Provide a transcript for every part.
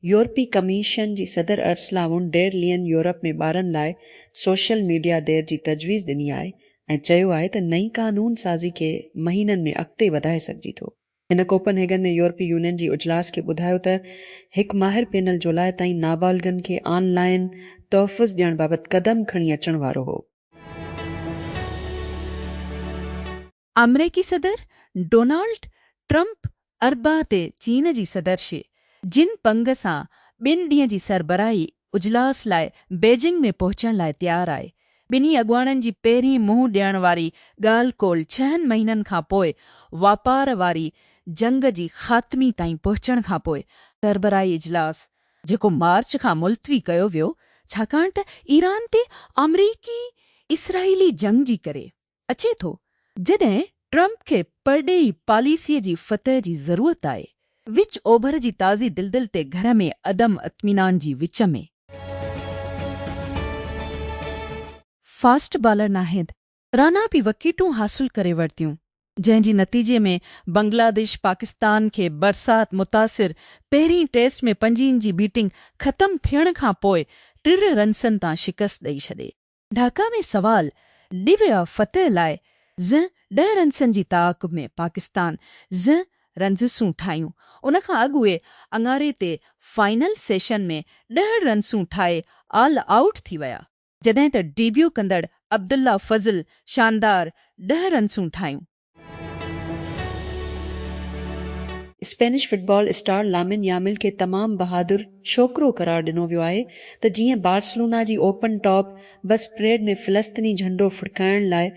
यूरोपी commission जी सदर Arsala वुन der लियन Europe में ॿारनि लाइ सोशल मीडिया देर जी तजवीज़ ॾिनी आहे ऐं चयो आहे त नई कानून साज़ी खे महीननि में अॻिते वधाए सघिजी थो। हिन कोपनहेगन में यूरोपी यूनियन जी इजलास खे ॿुधायो त हिकु माहिर पैनल जुलाई ताईं नाबालिगनि खे ऑनलाइन तहफ़ुज़ ॾियण बाबति क़दम खणी अचण वारो हो। अमरीकी सदर डोनाल्ड ट्रंप अरबा ते चीन जी सदरशी जिन पंग सां 2 ॾींहं जी सरबराही इजलास लाइ बीजिंग में पहुचण लाइ तयार आहे। ॿिन्ही अॻुवाणनि जी पहिरीं मुंहुं ॾियण वारी ॻाल्हि कोल 6 महीननि खां पोइ वापार वारी जंग जी ख़ात्मी ताईं पहुचण खां पोइ सरबराही इजलास जेको मार्च खां मुलतवी कयो वियो छाकाणि त ईरान ते अमरीकी इसराइली जंग जी करे अचे थो, जॾहिं ट्रंप खे परॾेही पॉलिसीअ जी फतह जी ज़रूरत आहे। विच ओभर जी ताज़ी दिलदिल ते घर में अदम इत्मीनान जी विच में फास्ट बॉलर नाहिद राना पी विकेटूं हासिल करे वरितियूं, जंहिं जे नतीजे में बांग्लादेश पाकिस्तान खे बरसात मुतासिर पहिरीं टेस्ट में 5 जी बीटिंग ख़तमु थियण खां पोइ 3 रन्सनि तां शिकस्त ॾेई छॾे। ढाका में सवाल डिविया फतह लाइ 10 रन्सनि जी ताक़ब में पाकिस्तान रंजिसूं ठाहियूं। उन खां अॻु उहे अंगारे ते फाइनल सेशन में 10 रन्सूं ठाहे ऑल आउट थी विया, जॾहिं त डेब्यू कंदड़ अब्दुल्ला फज़ल शानदार 10 रन्सूं ठाहियूं। स्पेनिश फुटबॉल स्टार लामिन यामिल खे तमामु बहादुर छोकिरो करार ॾिनो वियो आहे त जीअं बार्सिलोना जी ओपन टॉप बस परेड में फ़िलस्तीनी झंडो फड़काइण लाइ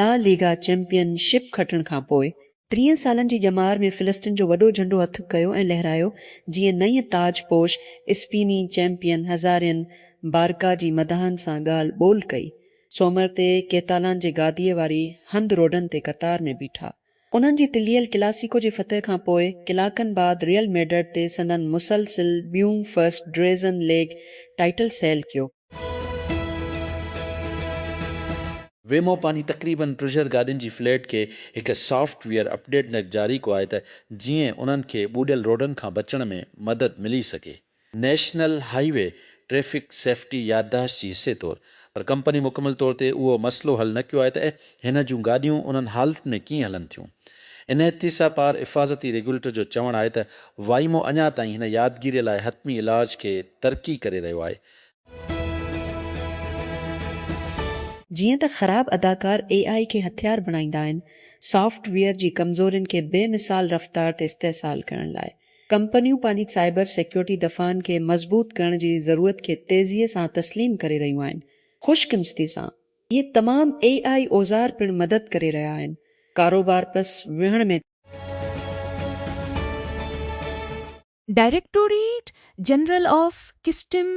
ला लीगा चैंपियनशिप खटण खां पोइ 30 सालनि जी ॼमार में फ़िलस्तीन जो वॾो झंडो हथु कयो ऐं लहरायो, जीअं नईं ताजपोश स्पेनी चैंपियन हज़ारियन बारका जी मदाहनि सां ॻाल्हि ॿोल कई। सोमर ते कैतालान जे गादीअ वारी हंध रोडनि ते कतार में बीठा। उन्हनि जी तिलियल क्लासिको जी फतह खां पोइ कलाकनि बाद रियल मैड्रिड ते संदन मुसलसिल ॿियूं फर्स्ट डिवीज़न लेग टाइटल सेल कयो। वेमो पानी तक़रीबन 3 गाॾियुनि जी फ्लेट खे हिकु सॉफ्टवेयर अपडेट जारी कयो आहे त जीअं उन्हनि खे ॿूॾियल रोडनि खां बचण में मदद मिली सघे। नेशनल हाईवे ट्रैफिक सेफ्टी याददाश्त जी हिसे तौरु, पर कंपनी मुकमल तौर ते उहो मसइलो हल न कयो आहे त हिन जूं गाॾियूं उन्हनि हालतुनि में कीअं हलनि थियूं। इन इतिसा पार हिफ़ाज़ती रेगुलेटर जो चवणु आहे त वाइमो अञा ताईं हिन यादगिरीअ लाइ हतमी इलाज खे तरक़ी करे रहियो आहे। जीअं त ख़राब अदाकार AI खे हथियार बणाईंदा आहिनि, सॉफ्टवेयर जी कमज़ोरियुनि खे बेमिसाल रफ़्तार ते इस्तेसाल करण लाइ कंपनियूं पंहिंजी साइबर सिक्योरिटी दफ़ान खे मज़बूत करण जी ज़रूरत खे तेज़ीअ सां तस्लीम करे रहियूं आहिनि। ख़ुशकिस्मती सां इहे तमामु AI औज़ार पिणु मदद करे रहिया आहिनि कारोबार पस विहण में। Directorate general of custom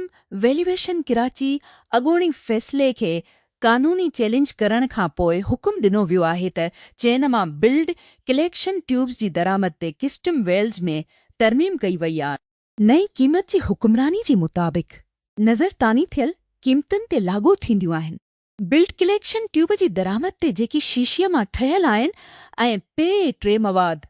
valuation Karachi अॻूणी फ़ैसिले खे कानूनी चैलेंज करण खां पोइ हुकुम ॾिनो वियो आहे त चैन मां बिल्ड कलेक्शन ट्यूब्स जी दरामद ते कस्टम वेल्स में तरमीम कई वई आहे। नई क़ीमत जी हुकुमरानी जे मुताबिक़ नज़रतानी थियल क़ीमतुनि ते लागू थींदियूं आहिनि। बिल्ड कलेक्शन ट्यूब जी दरामद ते जेकी शीशीअ मां ठहियल आहिनि ऐं टे मवाद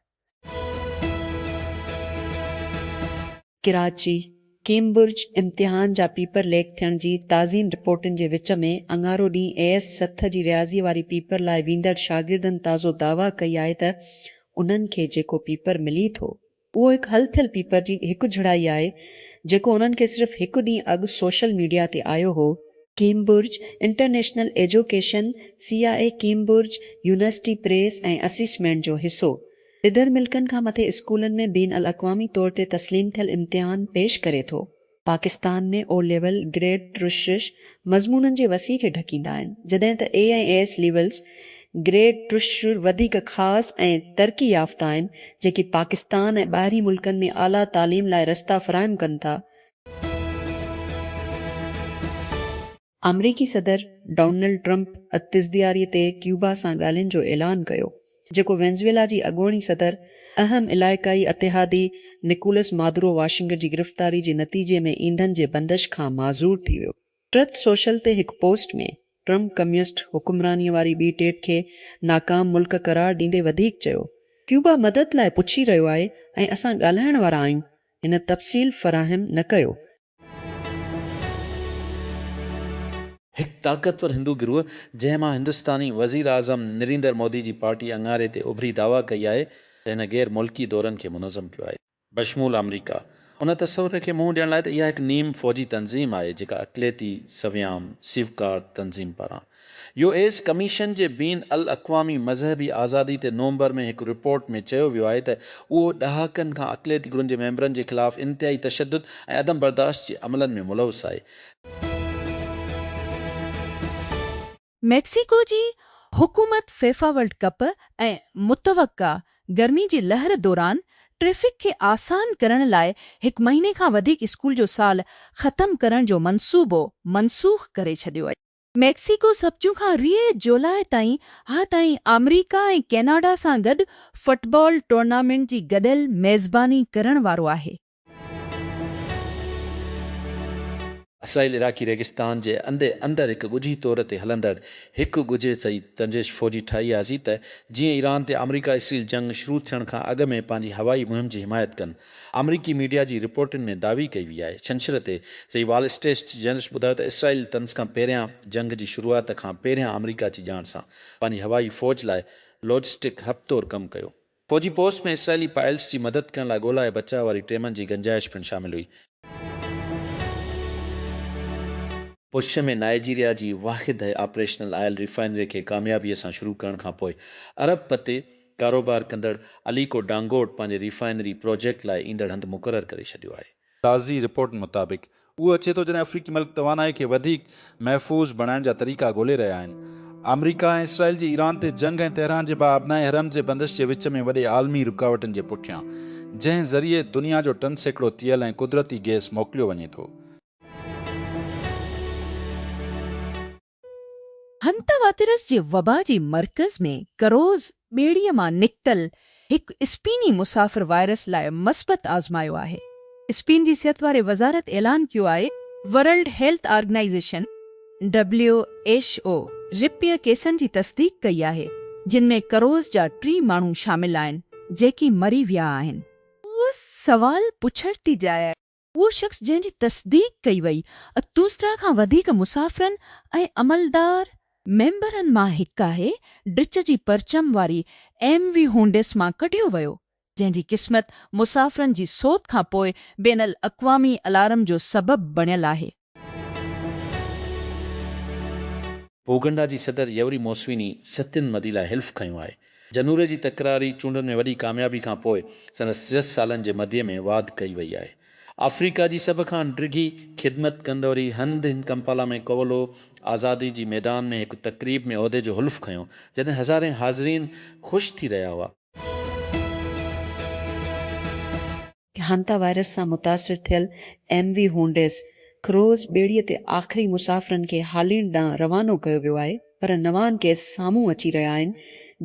कराची केम्ब्रिज इम्तिहान जा पेपर लीक थियण जी ताज़ीन रिपोर्टुनि जे विच में अंगारो ॾींहुं AS 7 जी रियाज़ीअ वारी पेपर लाइ वेंदड़ शागिर्दनि ताज़ो दावा कई आहे त उन्हनि खे जेको पेपर मिली थो उहो हिकु हल थियल पेपर जी हिकु झड़ाई आहे जेको उन्हनि खे सिर्फ़ु हिकु ॾींहुं अॻु सोशल मीडिया ते आयो हो। Cambridge international education CIA Cambridge university press ऐं असेसमेंट जो हिसो ॾिदर मिल्कनि खां मथे स्कूलनि में बेन अल अक़वामी तौर ते तस्लीम थियल इम्तिहान पेश करे थो। पाकिस्तान में O लेवल ग्रेड ट्रुशिश मज़मूननि जे वसी खे ढकींदा आहिनि, जॾहिं त A ऐं AS लेवल्स ग्रेड ट्रुशिश वधीक ख़ासि ऐं तरक़ी याफ़्ता आहिनि जेकी पाकिस्तान ऐं ॿाहिरी मुल्कनि में आला तालीम लाइ रस्ता फ़राहम कनि था। अमरीकी सदर डोनाल्ड ट्रंप अतिज़दियारीअ ते क्यूबा सां ॻाल्हियुनि जो ऐलान कयो, जेको वेनेज़ुएला जी अॻूणी सदर अहम इलाइक़ाई इतिहादी निकोलस मादुरो वाशिंगटन जी गिरफ़्तारी जे नतीजे में ईंधन जे बंदिश खां माज़ूर थी वियो। ट्रथ सोशल ते हिकु पोस्ट में ट्रंप कम्युनिस्ट हुकुमरानीअ वारी ॿी टेट खे नाकाम मुल्क करार ॾींदे वधीक चयो, क्यूबा मदद लाइ पुछी रहियो आहे ऐं असां ॻाल्हाइण वारा आहियूं इन तफ़सील फ़राहम न कयो। हिकु ताक़तवर हिंदू गिरोह जंहिं हिंदुस्तानी वज़ीर आज़म नरेंद्र मोदी जी पार्टी अंगारे ते उभरी दावा कई आहे त हिन गैर मुल्की दौरनि खे मुनज़म कयो आहे, बशमूल अमरीका। उन तस्वुर खे मुंहुं ॾियण लाइ त इहा हिकु नीम फ़ौजी तंज़ीम आहे जेका अक़लियती सवियाम सिवकार तंज़ीम पारां US कमीशन जे बीन अल अक़वामी मज़हबी आज़ादी ते नवंबर में हिकु रिपोर्ट में चयो वियो आहे त उहो ॾहाकनि खां अक़लियती ग्रुपनि जे मेंबरनि जे ख़िलाफ़ इंतिहाई तशदुद ऐं अदम बर्दाश्त जे अमलनि में मुलविस आहे। मेक्सिको जी हुकूमत फीफा वर्ल्ड कप ऐं मुतवक़ा गर्मी जी लहर दौरान ट्रैफ़िक खे आसान करण लाइ 1 महीने खां वधीक स्कूल जो साल ख़तम करण जो मंसूबो मनसूख़ करे छॾियो आहे। मेक्सिको सबचूं खां 20 जुलाई ताईं अमेरिका ऐं कैनेडा सां गॾु फुटबॉल टूर्नामेंट जी गॾियल मेज़बानी करण वारो आहे। इसराइल इराक़ी रेगिस्तान जे अंदे अंदर हिकु ॻुझी तौर ते हलंदड़ हिकु ॻुझे सही तंजिश फ़ौजी ठाही आहे त जीअं ईरान ते अमरीका इसराइल जंग शुरू थियण खां अॻु में पंहिंजी हवाई मुहिम जी हिमायत कनि। अमरीकी मीडिया जी रिपोर्टुनि में दावी कई वई आहे। छंछर ते सही वॉल स्ट्रीट जर्नलिस्ट ॿुधायो त इसराइल तंज खां पहिरियां जंग जी शुरूआत खां पहिरियां अमरीका जी ॼाण सां पंहिंजी हवाई फ़ौज लाइ लॉजिस्टिक हब तौरु कमु कयो। फ़ौजी पोस्ट में इसराइली पायलट्स जी मदद करण लाइ ॻोल्हा ऐं बचाव वारी टीमनि जी गंजाइश पिणु शामिल हुई। पुछ में नाइजीरिया जी वाहिद ऑपरेशनल आयल रिफाइनरी खे कामयाबीअ सां शुरू करण खां पोइ अरब पते कारोबार कंदड़ अलीको डांगोट पंहिंजे रिफाइनरी प्रोजेक्ट लाइ ईंदड़ हंधि मुक़ररु करे छॾियो आहे। ताज़ी रिपोर्ट मुताबिक़ उहो अचे थो जॾहिं अफ्रीकी मुल्क तवानाई खे वधीक महफ़ूज़ बणाइण जा तरीक़ा ॻोल्हे रहिया आहिनि। अमरीका ऐं इसराइल जी ईरान ते जंग ऐं तेहरान जे बाबनाए हरम जे बंदिश जे विच में वॾे आलमी रुकावटनि जे पुठियां जंहिं ज़रिए दुनिया जो 3% तेल ऐं कुदरती गैस मोकिलियो वञे थो। हंतावातिरस जे वबा जी मर्कज़ में करोज़ ॿेड़ीअ मां निकितल हिकु स्पेनी मुसाफ़िर वायरस लाइ मस्बत आज़मायो आहे। स्पेन जी सिहत वारे वज़ारत ऐलान कयो आहे वर्ल्ड हेल्थ ऑर्गेनाइज़ेशन WHO रिपीअ केसनि जी तस्दीक कई आहे जिन में करोज़ जा 3 माण्हू शामिल आहिनि जेकी मरी विया आहिनि। उहो सवाल पुछण थी जाइ उहो शख़्स जंहिंजी तस्दीक कई वई 72 खां वधीक मुसाफ़िरनि ऐं अमलदार मेंबरनि मां हिकु आहे ड्रिच जी परचम वारी MV होंडेस मां कढियो वियो जंहिंजी क़िस्मत मुसाफ़िरनि जी सोत खां पोइ बेनल अक़वामी अलार्म जो सबबु बणियल आहे। ओगंडा जी सदर यवरी मोसवीनी 7 मदी लाइ हिल्फ खंयो आहे। जनूर जी तकरारी चूंडनि में वॾी कामयाबी खां पोइ संदसि 10 सालनि जे मदीअ में वाद कई वई आहे। अफ्रीका जी सभ खां डिघी ख़िदमत कंदड़ि हंधि हिन कंपाला में कवलो आज़ादी जी मैदान में हिकु तक़रीब में उहिदे जो हुल्फ खंयो जॾहिं हज़ारे हाज़रीन ख़ुशि थी रहिया हुआ। हंता वायरस सां मुतासिर थियल MV होंडेस क्रोज़ ॿेड़ीअ ते आख़िरी मुसाफ़िरनि खे हालीन ॾांहुं रवानो कयो वियो आहे पर 9 केस साम्हूं अची रहिया आहिनि।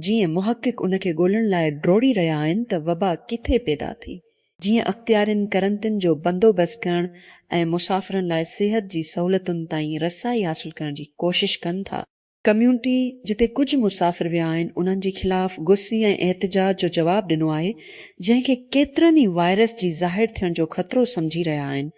जीअं मुहक़िक़ उन खे ॻोल्हण लाइ ड्रोड़ी रहिया आहिनि त वबा किथे पैदा थी। जीअं अख़्तियारिन करंतिन जो बंदोबस्तु करण ऐं मुसाफ़िरनि लाइ सिहत जी सहूलियतुनि ताईं रसाई हासिल करण जी कोशिश कनि था। कम्यूनिटी जिते कुझु मुसाफ़िर विया आहिनि उन्हनि जे ख़िलाफ़ गुस्सी ऐं एहतिजाज जो जवाबु ॾिनो आहे जंहिंखे केतिरनि ई वायरस जी ज़ाहिर थियण जो ख़तरो सम्झी रहिया आहिनि।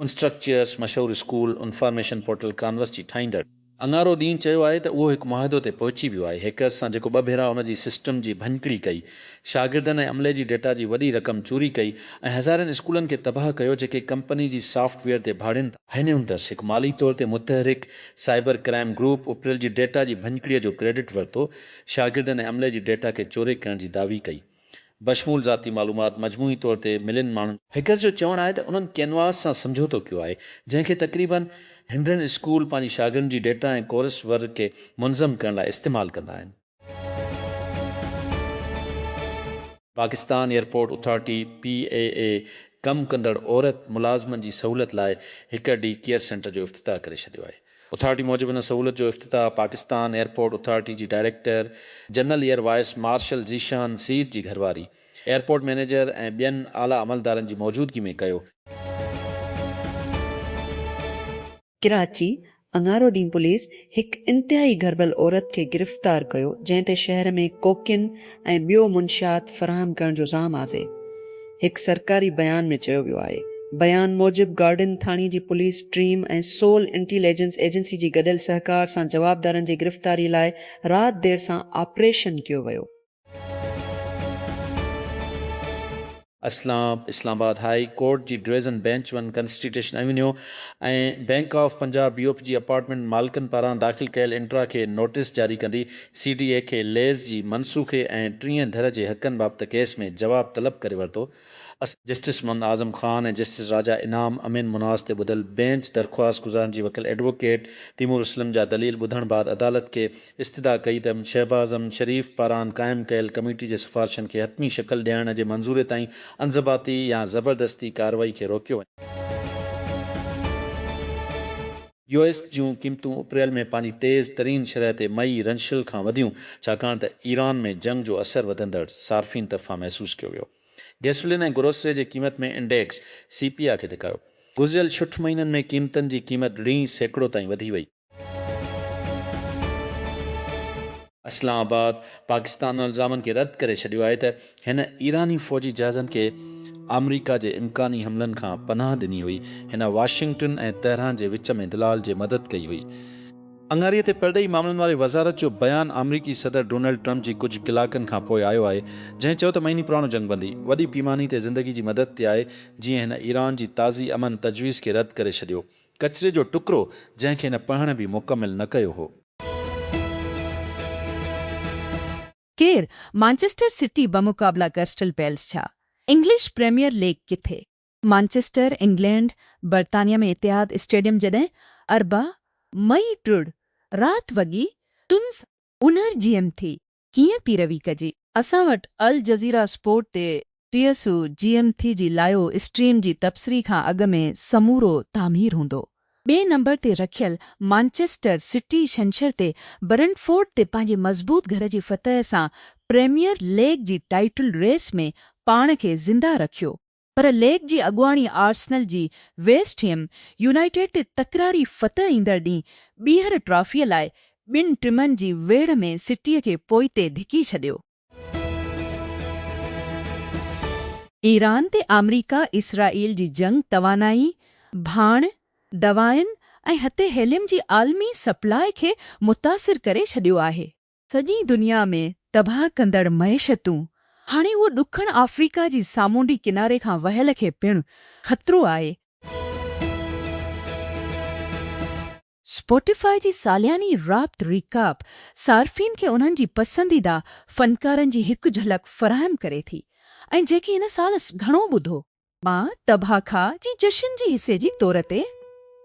उनस्ट्रक्चर्स मशहूरु स्कूल इंफॉर्मेशन पोर्टल कानवस जी ठाहींदड़ अंगारो ॾींहुं चयो आहे त उहो हिकु मुआहिदो ते पहुची वियो आहे हैकर्स सां जेको 2 भेरा उन जी सिस्टम जी भञकिड़ी कई, शागिर्दनि ऐं अमले जी डेटा जी वॾी रक़म चोरी कई ऐं हज़ारनि स्कूलनि खे तबाह कयो जेके कंपनी जी सॉफ्टवेयर ते भाड़िनि था। हिन हूंदसि हिकु माली तौर ते मुतहरिक साइबर क्राइम ग्रुप अप्रैल जी डेटा जी भञकिड़ीअ जो क्रेडिट वरितो, शागिर्दनि ऐं अमले जी डेटा खे चोरी करण जी दावी कई। बशमूल ज़ाती मालूमात मजमूई तौर ते मिलियन माण्हुनि हैकर्स जो चवणु आहे त उन्हनि कैनवास सां समझोतो कयो आहे जंहिंखे तक़रीबन 100 स्कूल पंहिंजी शागिर्दनि जी डेटा ऐं कोर्स वर्क खे मुनज़म करण लाइ इस्तेमालु कंदा आहिनि। पाकिस्तान एयरपोर्ट अथॉरिटी PAA कमु कंदड़ औरत मुलाज़मनि जी सहूलियत लाइ हिकु ॾींहुं केयर सेंटर जो इफ़्तिताह करे छॾियो आहे। अथॉरिटी मूजिबि हिन सहूलियत जो इफ़्तिताह पाकिस्तान एयरपोर्ट अथॉरिटी जी director general air vice marshal Zeeshan Saeed जी घरवारी एयरपोर्ट मैनेजर ऐं ॿियनि आला अमलदारनि जी मौजूदगी में कयो। कराची अंगारो ॾींहुं पुलिस हिकु इंतिहाई गरबल औरत खे गिरफ़्तार कयो जंहिं ते शहर में कोकिन ऐं ॿियो मुंशियात फ़राहम करण जो इल्ज़ाम आहे। हिकु सरकारी बयान में चयो वियो आहे, बयान मूजिबि गार्डन थाणे जी पुलिस ड्रीम ऐं सोल इंटेलिजेंस एजेंसी जी गॾियल सहकार सां जवाबदारनि जी गिरफ़्तारी लाइ राति देर सां ऑपरेशन कयो वियो। इस्लामाबाद हाई कोर्ट जी डिवीज़न बेंच 1 कॉन्स्टिट्यूशन एवेन्यू ऐं बैंक ऑफ पंजाब BOP जी अपार्टमेंट मालिकनि पारां दाख़िल कयल इंट्रा खे नोटिस जारी कंदी CDA खे लेज़ जी मनसूखे ऐं 30 धर जे हक़नि बाबति केस में जवाब तलब करे वरितो। जस्टिस मोहम्मद आज़म ख़ान ऐं जस्टिस राजा इनाम अमीन मुनाज़ ते ॿुधल बेंच दरख़्वास्त गुज़ारनि जी वकील एडवोकेट तिमूर असलम जा दलील ॿुधण बाद अदालत खे इस्तदा कई त शहबाज़म शरीफ़ पारां क़ाइमु कयल कमेटी जे सिफ़ारिशनि खे हतमी शक्ल ॾियण जे मंज़ूरे ताईं अंज़बाती या ज़बरदस्ती कार्रवाई खे रोकियो वञे। US जूं क़ीमतूं अप्रैल में पंहिंजी तेज़ तरीन शरह ते मई रंशिल खां वधियूं छाकाणि त ईरान में जंग जो असरु वधंदड़ सार्फ़िन तरफ़ां महसूस कयो वियो। गैसोलिन ऐं ग्रोसरी जी क़ीमत में इंडेक्स CPI खे धिकायो। गुज़िरियल 6 महीननि में क़ीमतनि जी क़ीमत 2% ताईं वधी वई। इस्लामाबाद पाकिस्तान इल्ज़ामनि खे रद्द करे छॾियो आहे त हिन ईरानी फ़ौजी जहाज़नि खे अमरीका जे इम्कानी हमलनि खां पनाह ॾिनी हुई। हिन वाशिंगटन ऐं तेहरान जे विच में दलाल जे मदद कई हुई। अंगारीअ ते परॾेही मामलनि वारी वज़ारत जो बयानु अमरीकी सदर डोनाल्ड ट्रंप जी कुझु कलाकनि खां पोइ आयो आहे जंहिं चयो त महीने पुराणो जंग बंदी वॾी पैमाने ते ज़िंदगी जी मदद ते आहे जीअं हिन ईरान जी ताज़ी अमन तजवीज़ खे रद्द करे छॾियो। कचरे जो टुकड़ो जंहिंखे हिन पढ़ण बि मुकमिल न कयो हो। केर मांचेस्टर सिटी बमुक़ाबला क्रिस्टल पैलेस छा? इंग्लिश प्रीमियर लीग किथे? मांचेस्टर इंग्लैंड बर्तानिया में इतिहाद स्टेडियम जॾहिं अरबा मई टुड़ रात वॻी तुन्स उनर GM थी कीअं पी रवी कजी। असां वटि अल जज़ीरा स्पोर्ट ते TSU GM थी जी लायो स्ट्रीम जी तबसरी खां अॻु में समूरो तामीर हूंदो। ॿिए नंबर ते रखियल मांचेस्टर सिटी छंछर ते ब्रेंटफोर्ड ते पंहिंजे मज़बूत घर जी फतह सां प्रीमियर लीग जी टाइटल रेस में पाण खे ज़िंदा रखियो, पर लीग जी अॻुवाणी आर्सेनल जी वेस्ट हैम यूनाइटेड ते तकरारी फतह ईंदड़ ॾींहुं ॿीहर ट्रॉफीअ लाइ ॿिनि टीमनि जी वेड़ में सिटीअ खे पोइते धिकी छॾियो। ईरान ते अमरीका इसराइल जी जंग तवानाई भाण दवाउनि ऐं हथे हेलियम जी आलमी सप्लाई खे मुतासिर करे छॾियो आहे। सॼी दुनिया में तबाह कंदड़ मइशतूं हाणे उहो ॾुखण अफ्रीका जी सामूंडी किनारे खां वहियल खे पिणु ख़तरो आहे। स्पॉटिफाई जी सालियानी राब्त रिकाप सार्फिन खे उन्हनि जी पसंदीदा फनकारनि जी हिकु झलक फ़राहम करे थी ऐं जेकी हिन साल घणो ॿुधो। मां तबाखा जी जशन जी हिसे जी तौर ते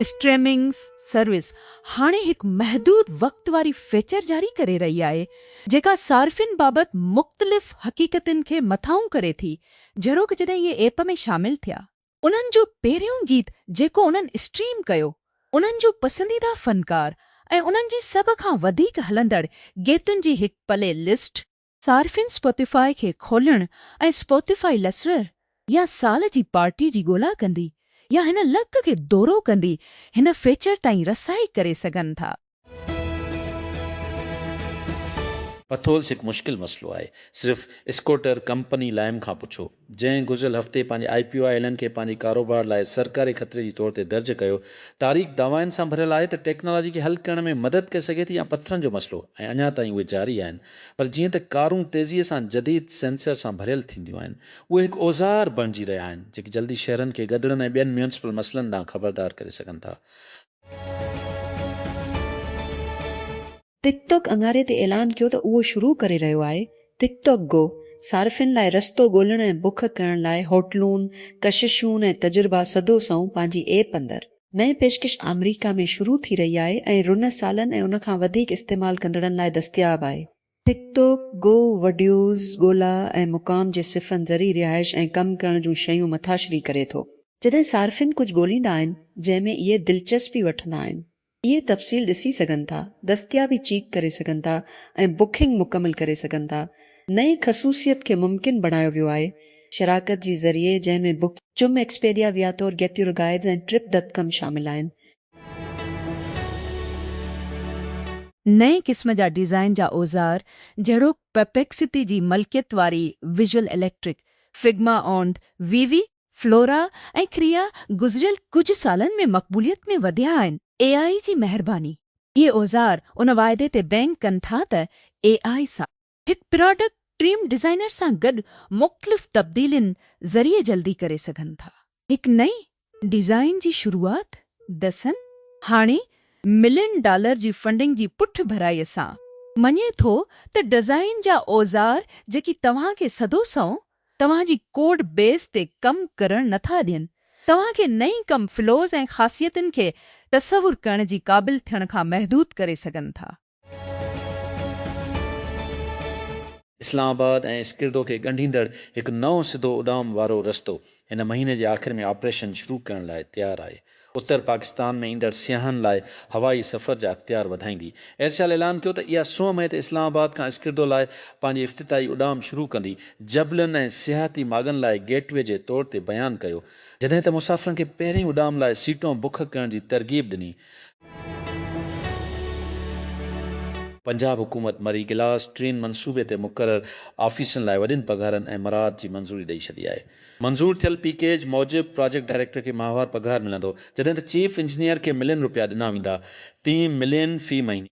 स्ट्रीमिंग सर्विस हाणे हिकु महदूद वक़्त वारी फीचर जारी करे रही आहे जेका सार्फिन बाबति मुख़्तलिफ़ हक़ीक़तनि खे मथाऊं करे थी जहिड़ोकि जॾहिं इहे ऐप में शामिल थिया। उन्हनि जो पहिरियों गीत जेको उन्हनि स्ट्रीम कयो, उन्हनि जो पसंदीदा फनकार ऐं उन्हनि जी सभ खां वधीक हलंदड़ गीतुनि जी हिकु प्ले लिस्ट सार्फिन स्पॉटिफाई खे खोलण ऐं स्पॉटिफाई लसरर या साल जी पार्टी जी ॻोल्हा कंदी या हिन लक खे दौरो कंदी हिन फीचर ताईं रसाई करे सघनि था। पथोल्स हिकु मुश्किल मसइलो आहे। सिर्फ़ु स्कूटर कंपनी लाइम खां पुछो जंहिं गुज़िरियल हफ़्ते पंहिंजे IPO ऐलनि खे पंहिंजे कारोबार लाइ सरकारी ख़तरे जी तौर ते दर्ज कयो। तारीख़ दावाइनि सां भरियल आहे त टेक्नोलॉजी खे हल करण में मदद करे सघे थी या पथरनि जो मसइलो ऐं अञा ताईं उहे जारी आहिनि। पर जीअं त कारूं तेज़ीअ सां जदीद सेंसर सां भरियल थींदियूं आहिनि, उहे हिकु औज़ार बणिजी रहिया आहिनि जेके जल्दी शहरनि खे गदड़नि ऐं ॿियनि म्यूनिसिपल मसइलनि ॾांहुं ख़बरदार करे सघनि था। टिकटॉक अंगारे ते ऐलान कयो त उहो शुरू करे रहियो आहे टिकटॉक गो, सार्फिन लाइ रस्तो ॻोल्हण ऐं बुक करण लाइ होटलुनि, कशिशुनि ऐं तजुर्बा सदोसऊं पंहिंजी ऐप अंदरि। नई पेशकश अमरीका में शुरू थी रही आहे ऐं रुन सालनि ऐं उन खां वधीक इस्तेमालु कंदड़नि लाइ दस्तियाब आहे। टिकटॉक गो वीडियोज़ ॻोल्हा ऐं मुक़ाम जे सिफ़नि ज़रिए रिहाइश ऐं कमु करण जूं शयूं मथाशरी करे थो। जॾहिं सार्फिन कुझु ॻोल्हींदा आहिनि जंहिंमें इहे दिलचस्पी वठंदा आहिनि, इहे तफ़सील ॾिसी सघनि था, दस्तियाबी चीक करे सघनि था ऐं बुकिंग मुकमिल करे सघनि था। नई ख़सूसियत खे मुमकिन बणायो वियो आहे शराकत जी ज़रिए जंहिंमें बुक चुम एक्सपेडिया वियातोर गेट योर गाइड्स ऐं ट्रिप.com शामिल आहिनि। नए क़िस्म जा डिज़ाइन जा औज़ार जहिड़ोकि पेपेक्सिटी जी मलकियत वारी Visual Electric, Figma on, Weavy, Flora ऐं क्रिया गुज़िरियल कुझु सालनि में मक़बूलियत में वधिया आहिनि। AI जी महिरबानी इहे औज़ार उन वाइदे ते बैंक कनि था त AI सां हिकु प्रोडक्ट टीम डिज़ाइनर सां गॾु मुख़्तलिफ़ तब्दीलियुनि ज़रिए जल्दी करे सघनि था। हिकु नई डिज़ाइन जी शुरूआति दसन हाणे $1 मिलियन जी फंडिंग जी पुठ भराईअ सां मञे थो त डिज़ाइन जा औज़ार जेकी तव्हांखे सदो सौ तव्हांजी कोड बेस ते कमु करणु नथा ॾियनि, तव्हांखे नई कम फ्लोज़ ऐं ख़ासियतुनि खे तसवुरु करण जी क़ाबिल थियण खां महदूद करे सघनि था। इस्लामाबाद ऐं स्किर्दो खे ॻंढींदड़ हिकु नओं सिधो उॾाम वारो रस्तो हिन महीने जे आख़िर में ऑपरेशन शुरू करण लाइ तयारु आहे। उत्तर पाकिस्तान में ईंदड़ सियाहनि लाइ हवाई सफ़र जा अख़्तियार वधाईंदी। एयरसेल ऐलान कयो त इहा 100 मई ते इस्लामाबाद खां स्किर्दो लाइ पंहिंजी इफ़्तिताई उॾाम शुरू कंदी। जबलनि ऐं सियाहती माॻनि लाइ गेटवे जे तौर ते बयानु कयो, जॾहिं त मुसाफ़िरनि खे पहिरीं उॾाम लाइ सीटूं बुक करण जी तरग़ीब ॾिनी। पंजाब हुकूमत मरी गिलास ट्रेन मनसूबे ते मुक़रर ऑफिसनि लाइ वॾियुनि पघारनि ऐं मराद जी मंज़ूरी ॾेई छॾी आहे। मंज़ूर थियल पैकेज मूजिबि प्रोजेक्ट डायरेक्टर खे माहवार पघार मिलंदो, जॾहिं त चीफ इंजीनियर खे $1 मिलियन ॾिना वेंदा, $3 मिलियन फ़ी महीने।